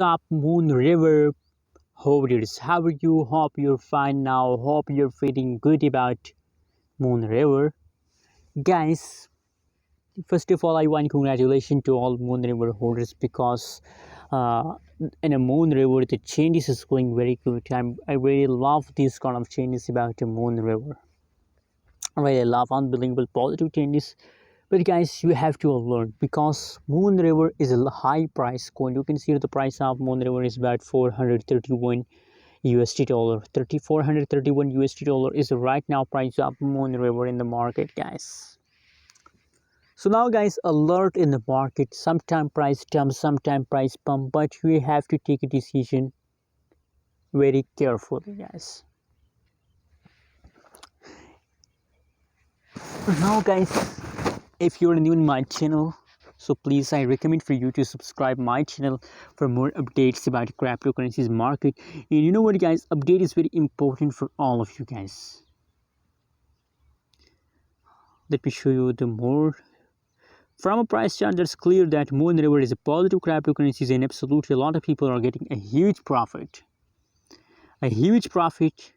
Up Moonriver holders, how are you? Hope you're fine now. Hope you're feeling good about Moonriver. Guys, first of all, I want congratulations to all Moonriver holders because uh, in a Moonriver the changes is going very good. I really love these kind of changes about the Moonriver. I really love unbelievable positive changes. But guys, you have to learn because Moonriver is a high price coin. You can see the price of Moonriver is about 431 USD dollar. 3431 USD dollar is the right now price of Moonriver in the market, guys. So now guys, alert in the market. Sometime price dump, sometime price pump, but you have to take a decision very carefully, guys. Now guys, if you're new in my channel, so please I recommend for you to subscribe my channel for more updates about cryptocurrencies market. And you know what guys, update is very important for all of you guys. Let me show you the more. From a price chart, that's clear that Moonriver is a positive cryptocurrency and absolutely a lot of people are getting a huge profit. A huge profit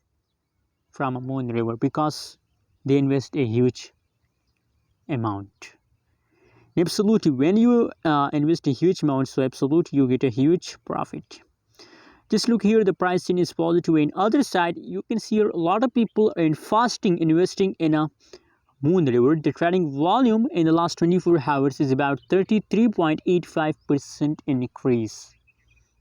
from a Moonriver because they invest a huge amount. Absolutely, when you invest a huge amount, so absolutely you get a huge profit. Just look here, the pricing is positive. And other side, you can see here a lot of people are fasting investing in a Moonriver. The trading volume in the last 24 hours is about 33.85% increase.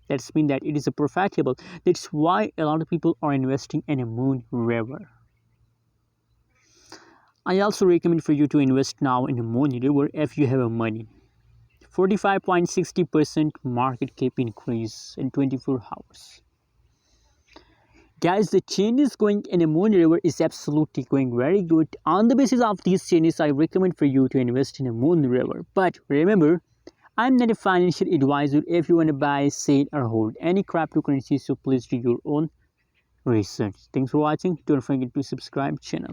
That's mean that it is a profitable. That's why a lot of people are investing in a Moonriver. I also recommend for you to invest now in a Moonriver if you have a money. 45.60% market cap increase in 24 hours. Guys, the changes going in a Moonriver is absolutely going very good. On the basis of these changes, I recommend for you to invest in a Moonriver. But remember, I'm not a financial advisor. If you want to buy, sell, or hold any cryptocurrency, so please do your own research. Thanks for watching. Don't forget to subscribe channel.